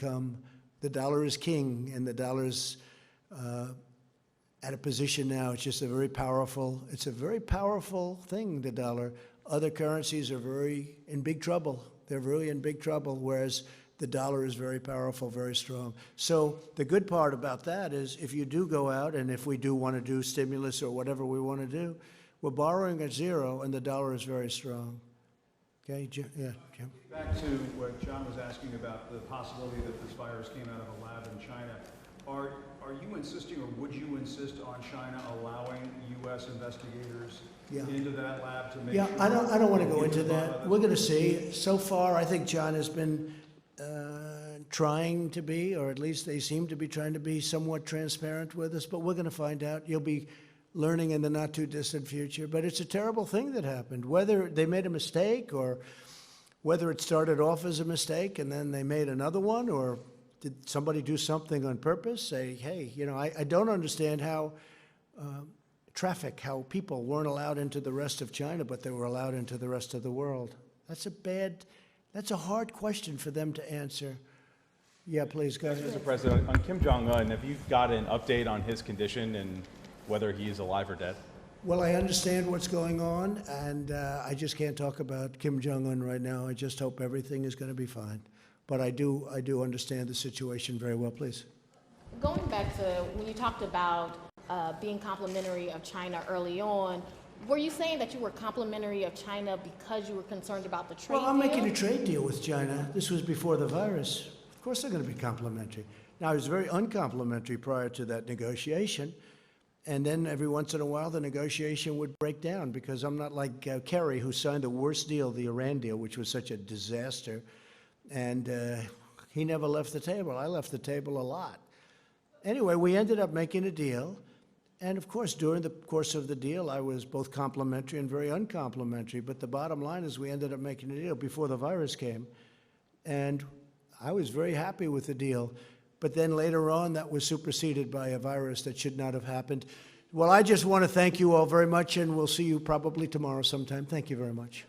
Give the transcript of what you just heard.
the dollar is king, and the dollar's at a position now. It's just it's a very powerful thing, the dollar. Other currencies are in big trouble. They're really in big trouble, whereas the dollar is very powerful, very strong. So the good part about that is if you do go out, and if we do want to do stimulus or whatever we want to do, we're borrowing at zero, and the dollar is very strong. Okay, Jim? Back to what John was asking about the possibility that this virus came out of a lab in China. Are you insisting, or would you insist on China allowing U.S. investigators into that lab to make sure? I don't want to go into that. We're going to see. So far, I think China's been trying to be, or at least they seem to be trying to be somewhat transparent with us, but we're going to find out. You'll be learning in the not too distant future. But it's a terrible thing that happened. Whether they made a mistake, or whether it started off as a mistake and then they made another one, or did somebody do something on purpose? Say, hey, I don't understand how how people weren't allowed into the rest of China, but they were allowed into the rest of the world. That's a hard question for them to answer. Yeah, please, go ahead. Mr. President, on Kim Jong-un, have you got an update on his condition and whether he is alive or dead? Well, I understand what's going on, and I just can't talk about Kim Jong-un right now. I just hope everything is going to be fine. But I do understand the situation very well. Please. Going back to when you talked about being complimentary of China early on, were you saying that you were complimentary of China because you were concerned about the trade deal? Well, I'm making a trade deal with China. This was before the virus. Of course they're going to be complimentary. Now, I was very uncomplimentary prior to that negotiation. And then every once in a while, the negotiation would break down, because I'm not like Kerry, who signed the worst deal, the Iran deal, which was such a disaster. And he never left the table. I left the table a lot. Anyway, we ended up making a deal. And of course, during the course of the deal, I was both complimentary and very uncomplimentary. But the bottom line is we ended up making a deal before the virus came. And I was very happy with the deal. But then later on, that was superseded by a virus that should not have happened. Well, I just want to thank you all very much, and we'll see you probably tomorrow sometime. Thank you very much.